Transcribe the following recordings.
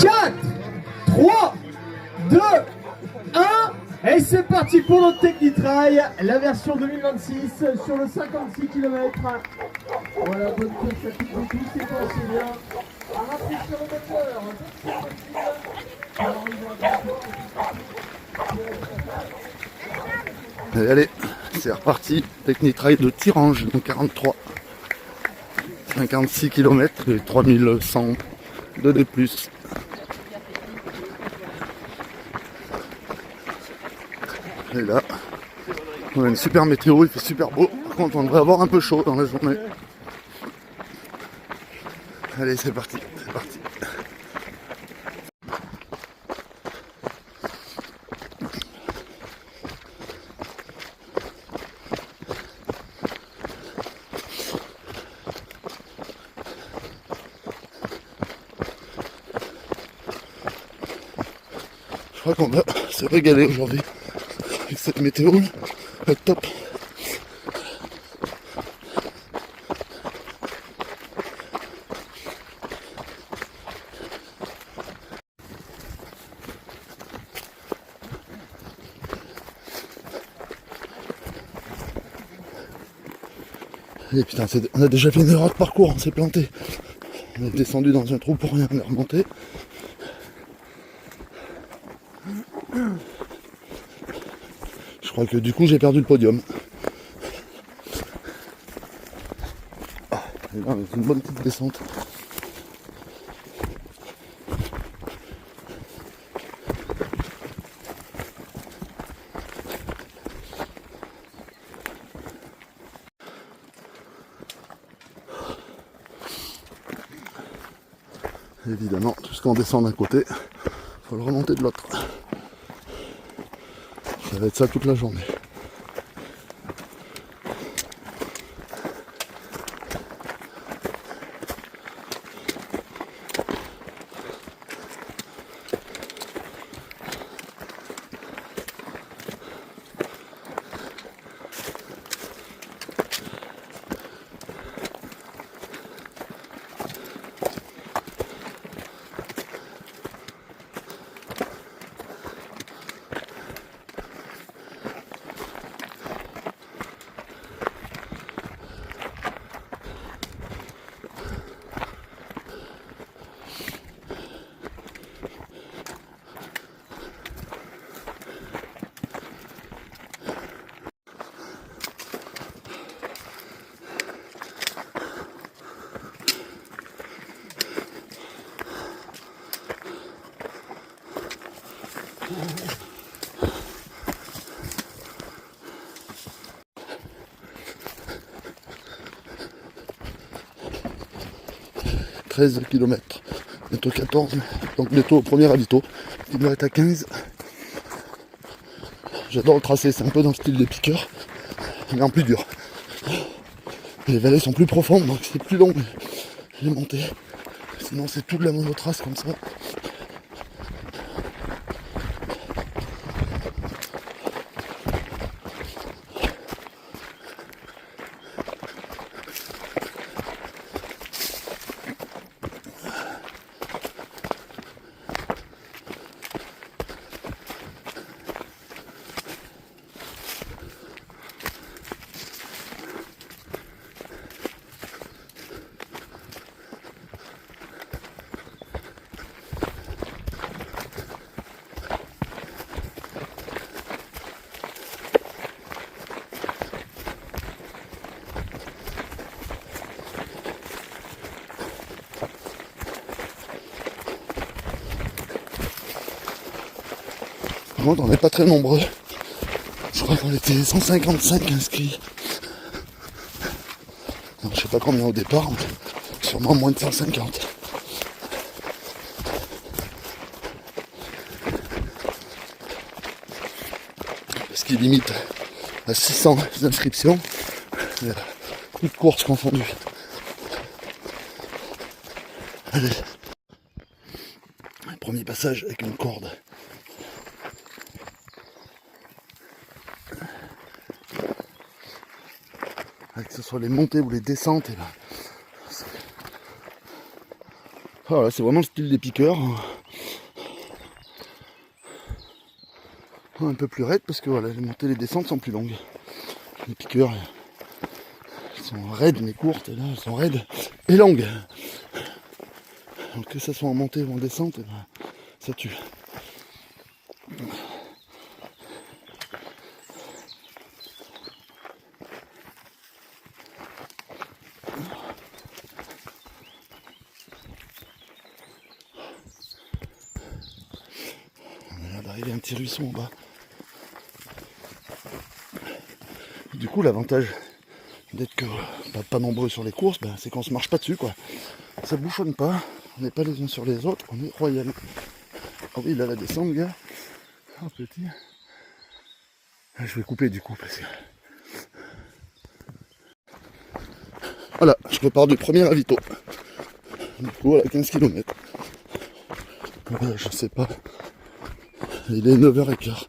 4, 3, 2, 1. Et c'est parti pour notre Technitrail, la version 2026 sur le 56 km. Voilà, bonne course à toutes et tous, c'est pas assez bien. À rafraîchir le moteur, allez, c'est reparti. Technitrail de Thirange, donc 43. 56 km et 3100 de D+. Et là, on a une super météo, il fait super beau. Par contre, on devrait avoir un peu chaud dans la journée. Allez, c'est parti, c'est parti. Je crois qu'on va se régaler aujourd'hui avec cette météo, top. Et putain, on a déjà fait une erreur de parcours, on s'est planté. On est descendu dans un trou pour rien, on est remonté. Je crois que du coup j'ai perdu le podium. Et là, c'est une bonne petite descente. Évidemment, tout ce qu'on descend d'un côté, faut le remonter de l'autre. Ça va être ça toute la journée. « 13 km, bientôt 14, donc bientôt au premier ravito, qui doit être à 15. J'adore le tracé, c'est un peu dans le style des piqueurs, mais en plus dur. Les vallées sont plus profondes, donc c'est plus long les montées. Sinon c'est toute la monotrace comme ça. Par contre, on n'est pas très nombreux. Je crois qu'on était 155 inscrits. Donc, je sais pas combien au départ, mais sûrement moins de 150. Ce qui limite à 600 inscriptions. Toutes courses confondues. Allez. Premier passage avec une corde. Que ce soit les montées ou les descentes, et là, Voilà, c'est vraiment le style des piqueurs. Un peu plus raide parce que voilà, les montées et les descentes sont plus longues. Les piqueurs, elles sont raides mais courtes, et là elles sont raides et longues. Donc que ça soit en montée ou en descente, et ben, ça tue. On a l'air d'arriver à un petit ruisseau en bas. Du coup, l'avantage d'être que pas nombreux sur les courses, c'est qu'on se marche pas dessus, quoi. Ça bouchonne pas, on n'est pas les uns sur les autres, on est royal. Ah oui, là la descente, gars. Ah, petit. Ah, je vais couper du coup parce que. Voilà, je repars du premier ravito. Du coup, voilà, 15 km. Voilà, je sais pas. Il est 9h15.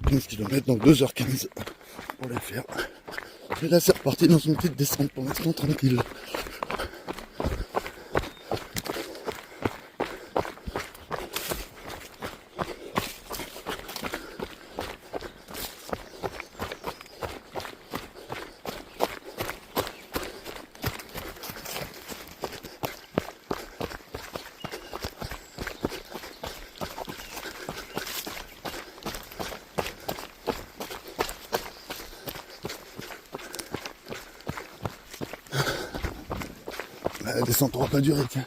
15 km, donc 2h15 pour les faire. Et là, c'est reparti dans une petite descente pour l'instant tranquille. La descente n'aura pas duré, tiens.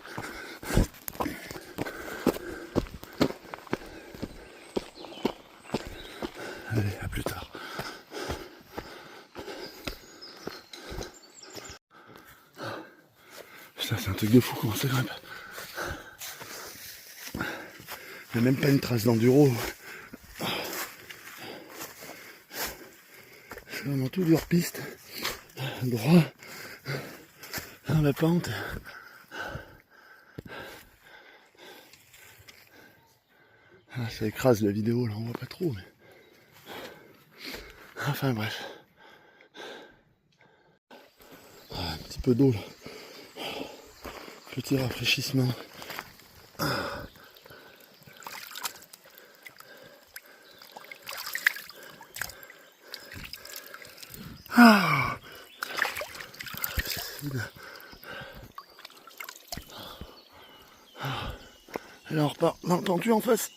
Allez, à plus tard. Putain, c'est un truc de fou comment ça grimpe. Il n'y a même pas une trace d'enduro. C'est vraiment tout du hors-piste. Droit. Dans la pente. Ah, ça écrase la vidéo, là on voit pas trop. Mais... Enfin bref. Ah, un petit peu d'eau là. Petit rafraîchissement. Ah, et là on repart dans le pentu en face.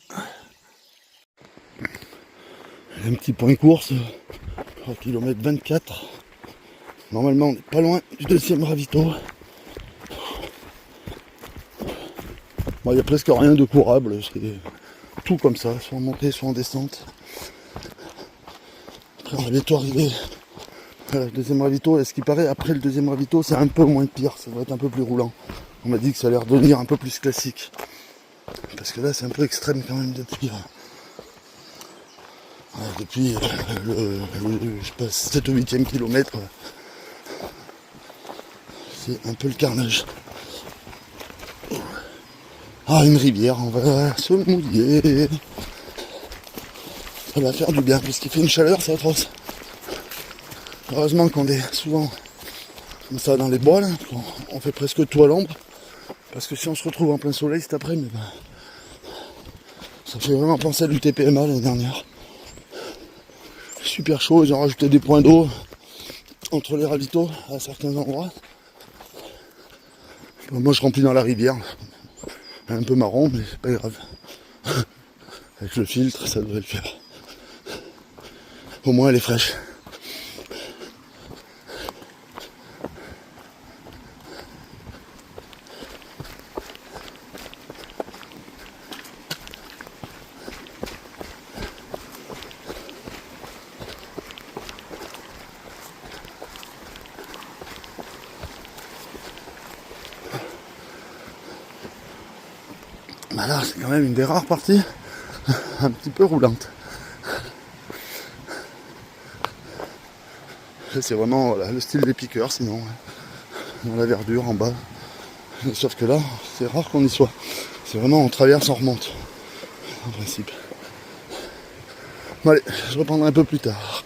Un petit point course, 3 km 24. Normalement on n'est pas loin du deuxième ravito. Bon, il n'y a presque rien de courable, c'est tout comme ça, soit en montée, soit en descente. Après on va bientôt arriver à le deuxième ravito, et ce qui paraît après le deuxième ravito c'est un peu moins pire, ça va être un peu plus roulant. On m'a dit que ça allait redevenir un peu plus classique. Parce que là c'est un peu extrême quand même depuis je passe 7 ou 8e kilomètre. C'est un peu le carnage. Ah, une rivière, on va se mouiller. Ça va faire du bien, parce qu'il fait une chaleur, c'est atroce. Heureusement qu'on est souvent comme ça dans les bois, là, on fait presque tout à l'ombre. Parce que si on se retrouve en plein soleil cet après-midi, ça fait vraiment penser à l'UTPMA l'année dernière. Super chaud, ils ont rajouté des points d'eau entre les ravitaux à certains endroits. Moi je remplis dans la rivière. Un peu marron, mais c'est pas grave. Avec le filtre, ça devrait le faire. Au moins elle est fraîche. Bah là, c'est quand même une des rares parties un petit peu roulante. C'est vraiment voilà, le style des piqueurs, sinon dans la verdure en bas. Sauf que là, c'est rare qu'on y soit. C'est vraiment on traverse, on remonte. En principe. Bon allez, je reprendrai un peu plus tard.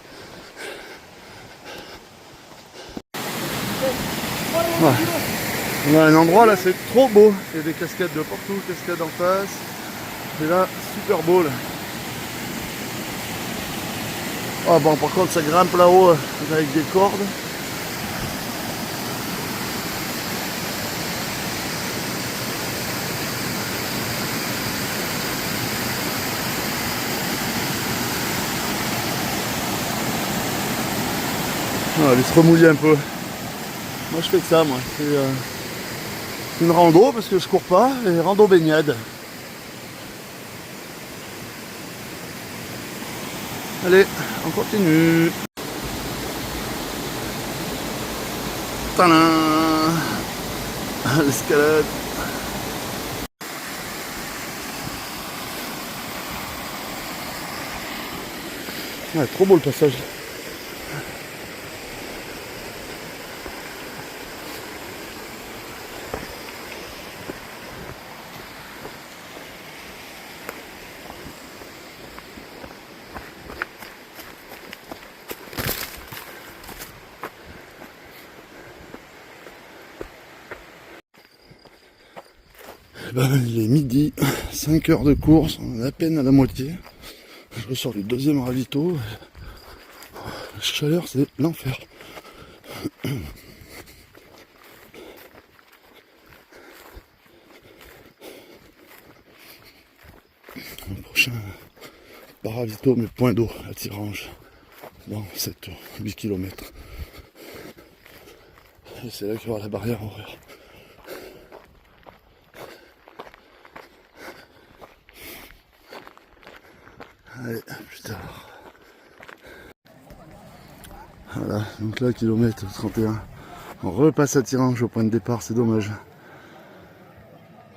Ouais. On a un endroit là, c'est trop beau. Il y a des cascades de partout, cascades en face. Et là, super beau là. Ah bon, par contre, ça grimpe là-haut avec des cordes. On va aller se remouiller un peu. Moi je fais que ça, moi. C'est une rando parce que je cours pas, et rando baignade. Allez, on continue. Tadam! L'escalade. Ouais, trop beau le passage. Ben, il est midi, 5 heures de course, on est à peine à la moitié. Je ressors du deuxième ravito. La chaleur, c'est l'enfer. Le prochain ravito, mais point d'eau à Tirange, dans 7-8 km. Et c'est là qu'il y aura la barrière horaire. Allez, à plus tard. Voilà, donc là, kilomètre 31. On repasse à Tirange au point de départ, c'est dommage.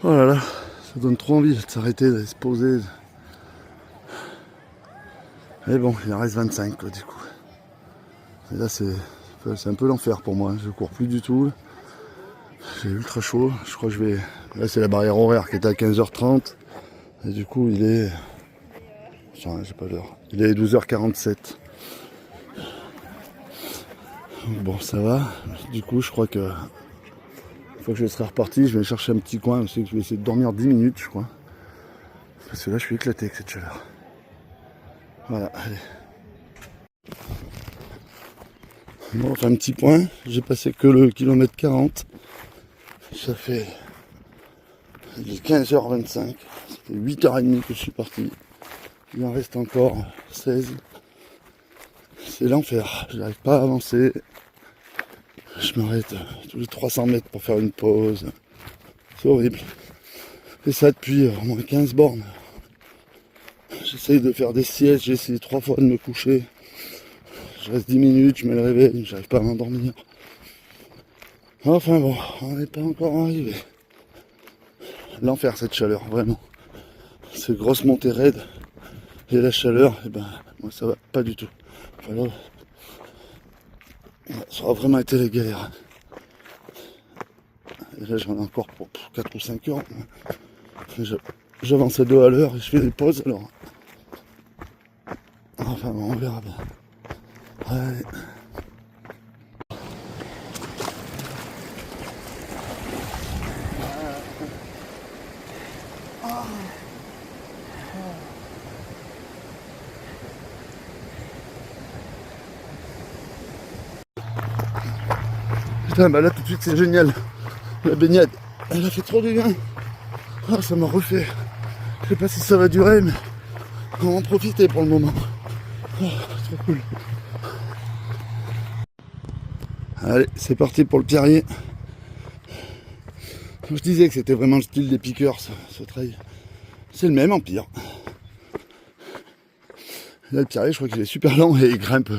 Oh là là, ça donne trop envie de s'arrêter, de se poser. Mais bon, il en reste 25 quoi, du coup. Et là, c'est un peu l'enfer pour moi. Je cours plus du tout. J'ai ultra chaud. Je crois que je vais. Là, c'est la barrière horaire qui était à 15h30. Et du coup, il est. Tiens, j'ai pas l'heure. Il est 12h47. Donc bon, ça va. Du coup, je crois que. Une fois que je serai reparti, je vais chercher un petit coin. Je sais que je vais essayer de dormir 10 minutes, je crois. Parce que là, je suis éclaté avec cette chaleur. Voilà, allez. Bon, enfin, un petit point. J'ai passé que le kilomètre 40. Ça fait. Il est 15h25. Ça fait 8h30 que je suis parti. Il en reste encore 16. C'est l'enfer. Je n'arrive pas à avancer. Je m'arrête tous les 300 mètres pour faire une pause. C'est horrible. Et ça depuis au moins 15 bornes. J'essaye de faire des siestes. J'ai essayé 3 fois de me coucher. Je reste 10 minutes, je me réveille. J'arrive pas à m'endormir. Enfin bon, on n'est pas encore arrivé. L'enfer cette chaleur, vraiment. Ces grosses montées raides. Et la chaleur, et ben, moi ça va pas du tout. Enfin, là, ça aura vraiment été la galère. Et là j'en ai encore pour 4 ou 5 heures. J'avance à 2 à l'heure et je fais des pauses alors. Enfin bon, on verra bien. Allez. Putain, bah là tout de suite c'est génial. La baignade, elle a fait trop de bien. Ah, ça m'a refait. Je sais pas si ça va durer, mais on va en profiter pour le moment. Oh, trop cool. Allez, c'est parti pour le Pierrier. Je disais que c'était vraiment le style des piqueurs, ce trail. C'est le même en pire. Là, le Pierrier, je crois qu'il est super lent et il grimpe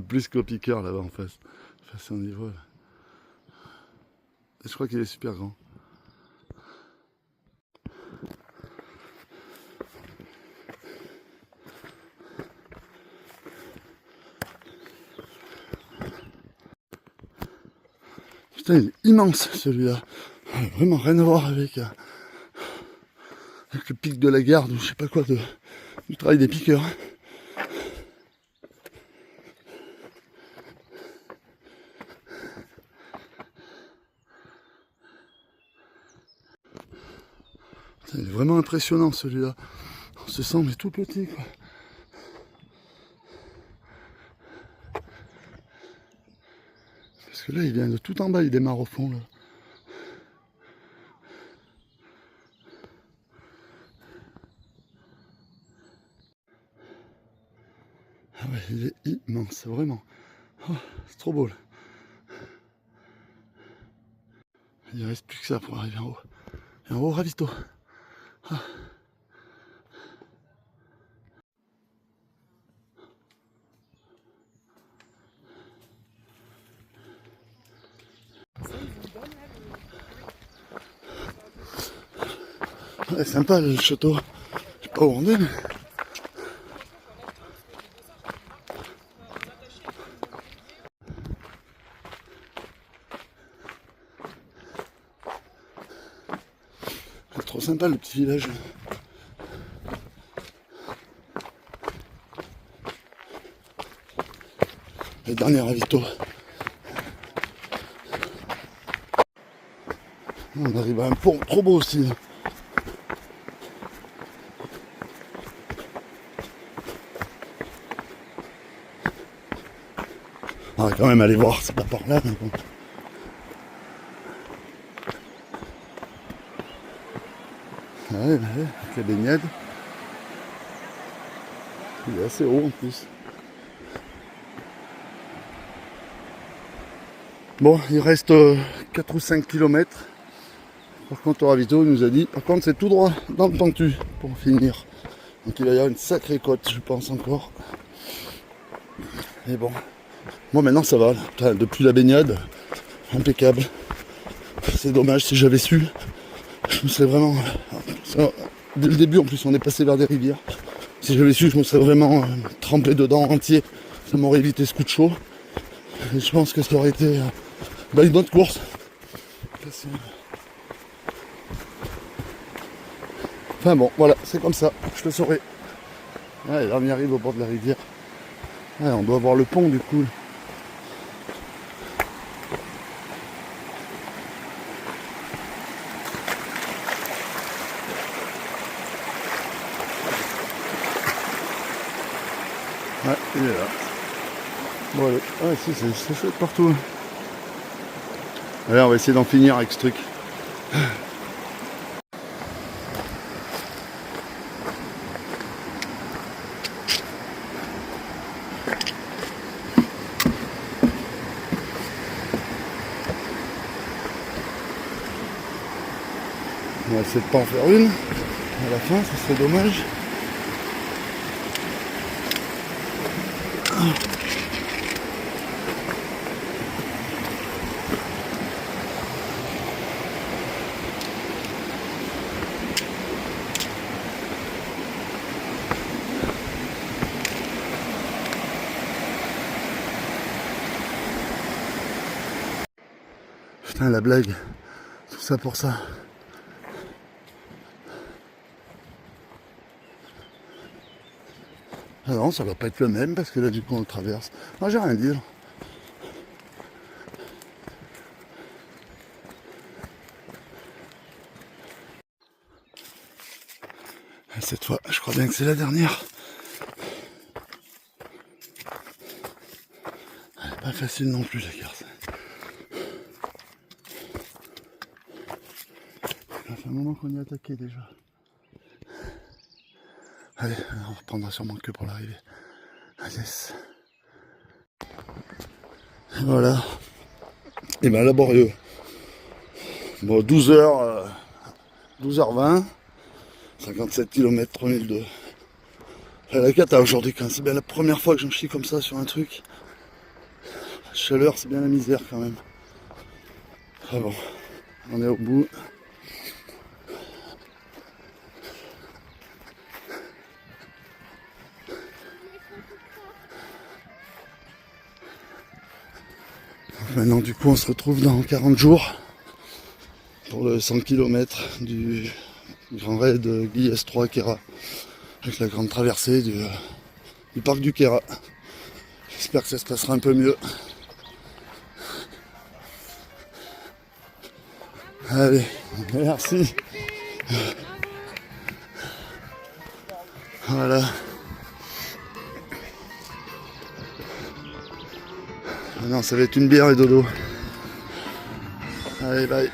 plus qu'au piqueur là-bas en face. Face au niveau. Là. Je crois qu'il est super grand. Putain, il est immense celui-là. Vraiment rien à voir avec le pic de la garde ou je sais pas quoi du travail des piqueurs. vraiment impressionnant celui-là. On se sent mais tout petit quoi. Parce que là il vient de tout en bas, il démarre au fond là. Ah ouais, il est immense, vraiment. Oh, c'est trop beau là. Il ne reste plus que ça pour arriver en haut. Et en haut, ravito. Ah. Ouais, sympa le château. Je sais pas où on est, mais... C'est trop sympa le petit village. Le dernier ravito. On arrive à un pont trop beau aussi. On va quand même aller voir, c'est pas par là. Mais bon. Ouais, avec la baignade. Il est assez haut en plus. Bon, il reste 4 ou 5 km. Par contre, au ravito, il nous a dit, par contre, c'est tout droit dans le pentu pour finir. Donc il va y avoir une sacrée côte, je pense encore. Et bon, moi maintenant ça va. Là. Depuis la baignade, impeccable. C'est dommage, si j'avais su, je me serais vraiment... Dès le début, en plus, on est passé vers des rivières. Si j'avais su, je me serais vraiment trempé dedans entier. Ça m'aurait évité ce coup de chaud. Et je pense que ça aurait été une bonne course. Enfin bon, voilà, c'est comme ça, je le saurai. Ouais, là on y arrive au bord de la rivière. Ouais, on doit voir le pont du coup. Ouais, il est là. Bon allez, ouais, si, c'est chouette partout. Allez, on va essayer d'en finir avec ce truc. On va essayer de pas en faire une à la fin, ça serait dommage. Putain la blague, tout ça pour ça. Ah non, ça va pas être le même parce que là du coup on le traverse. Moi j'ai rien à dire. Cette fois, je crois bien que c'est la dernière. Elle est pas facile non plus la carte. Ça fait un moment qu'on y est attaqué déjà. Allez, on reprendra sûrement que pour l'arrivée. Ah yes. Et voilà. Et bien laborieux. Bon, 12h20. 57 km 3002. La cata aujourd'hui quand c'est bien la première fois que j'en chie comme ça sur un truc. La chaleur c'est bien la misère quand même. Ah bon, on est au bout. Maintenant du coup on se retrouve dans 40 jours pour le 100 km du grand raid Guy S3 Kera avec la grande traversée du parc du Kera. J'espère que ça se passera un peu mieux. Allez, merci. Voilà. Ah non, ça va être une bière et dodo. Allez, bye.